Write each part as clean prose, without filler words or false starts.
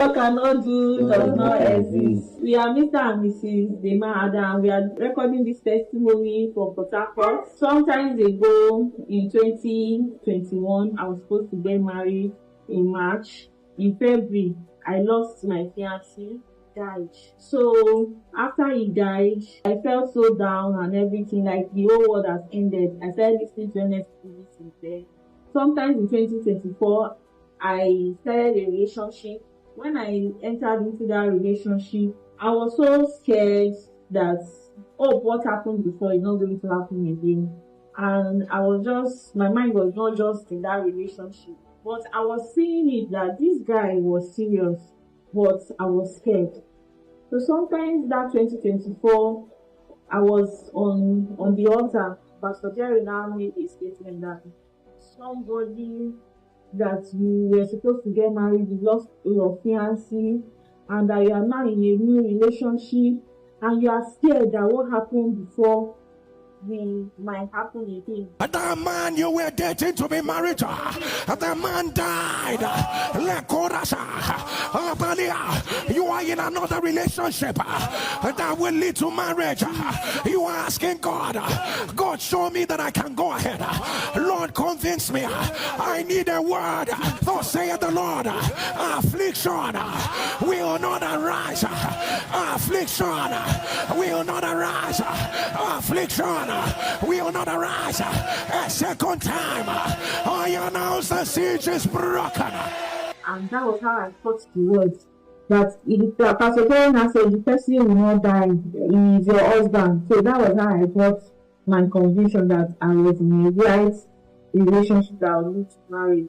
God cannot do does not exist. We are Mr. and Mrs. Dema Adam. We are recording this testimony from Port Harcourt. Sometimes ago in 2021, I was supposed to get married in March. In February, I lost my fiancé. Died. So after he died, I felt so down and everything, like the whole world has ended. I started listening to Nsppd since then. Sometimes in 2024, I started a relationship. When I entered into that relationship, I was so scared that, what happened before is not going to happen again. And my mind was not just in that relationship, but I was seeing it that this guy was serious, but I was scared. So sometimes that 2024, I was on the altar. Pastor Jerry now made a statement that somebody that you were supposed to get married, you lost your fiancé, and that you are now in a new relationship, and you are scared that what happened before might happen again. That man you were dating to be married to, that man died. You are in another relationship that will lead to marriage. You are asking God, show me that I can go ahead. Lord, convince me. I need a word. Thus saith the Lord, affliction will not arise. Affliction will not arise. Affliction will not arise a second time. I announce the siege is broken. And that was how I thought the words. That Pastor Congrnital said the person will not die, he is your husband. So that was how I got my conviction that I was in a right relationship that would lead to marriage.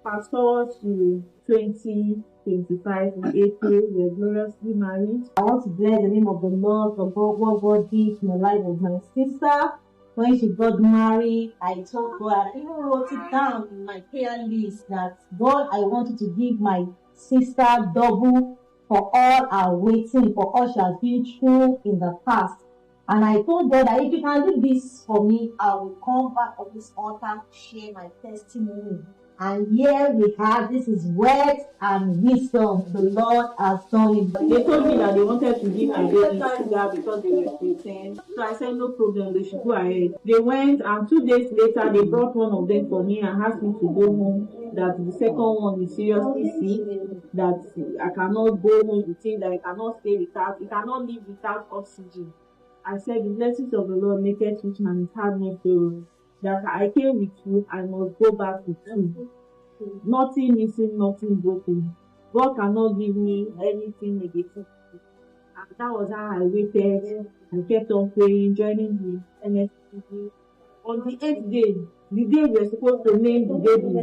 Fast forward to 2025 in April, we are gloriously married. I want to bless the name of the Lord for what God did in the life of my sister. When she got married, I told God, I even wrote it down in my prayer list that God, I wanted to give my sister double for all our waiting, for all she has been through in the past. And I told God that if you can do this for me, I will come back on this altar to share my testimony. And here we have, this is words and wisdom. The Lord has done it. They told me that they wanted to give my baby sugar because they were pregnant. So I said, no problem, they should go ahead. They went, and 2 days later, they brought one of them for me and asked me to go home. That the second one is seriously sick, that I cannot go home with him, that I cannot stay without, he cannot live without oxygen. I said, the blessings of the Lord make it rich man, it had no sorrow. That I came with you, I must go back with you. Nothing missing, nothing broken. God cannot give me anything negative. And that was how I waited. I kept on praying, joining the Nsppd. On the 8th day, the day we were supposed to name the baby,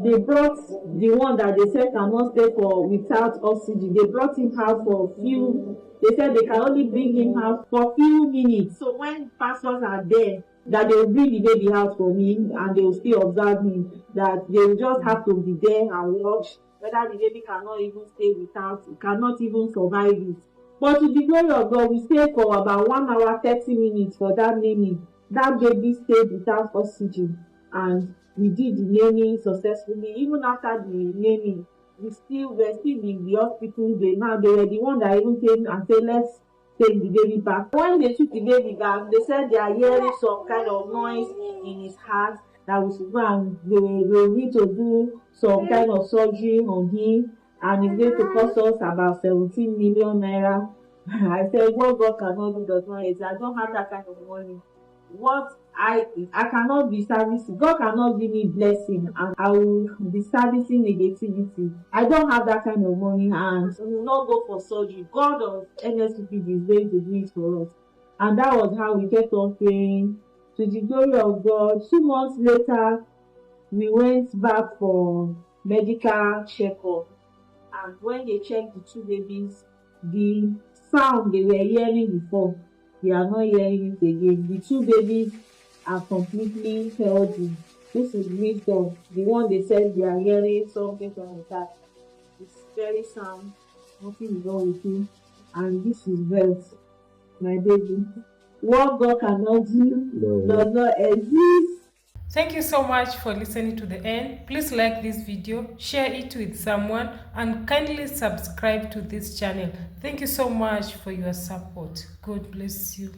they brought the one that they said cannot stay for without oxygen. They brought him out for a few. They said they can only bring him out for a few minutes. So when pastors are there, that they will bring the baby out for me and they will still observe me, that they will just have to be there and watch whether the baby cannot even stay without, cannot even survive it. But to the glory of God, we stayed for about 1 hour 30 minutes for that naming. That baby stayed without oxygen, and we did the naming successfully. Even after the naming, we're still in the hospital. They were the one that even came and said, let's take the baby back. When they took the baby back, they said they are hearing some kind of noise in his heart, that we should go and they need to do some kind of surgery on him, and it's going to cost us about 17 million naira. I said, what God cannot do does not exist. I don't have that kind of money. What I cannot be servicing. God cannot give me blessing and I will be servicing negativity. I don't have that kind of money and will not go for surgery. God of Nsppd is going to do it for us. And that was how we kept on praying. To the glory of God, 2 months later, we went back for medical checkup. And when they checked the 2 babies, the sound they were hearing before, they are not hearing it again. The 2 babies are completely healthy. This is wisdom. The one they said they are hearing something from that. It's very sound. Nothing is wrong with him. And this is wealth, my baby. What God cannot do does not exist. Thank you so much for listening to the end. Please like this video, share it with someone, and kindly subscribe to this channel. Thank you so much for your support. God bless you.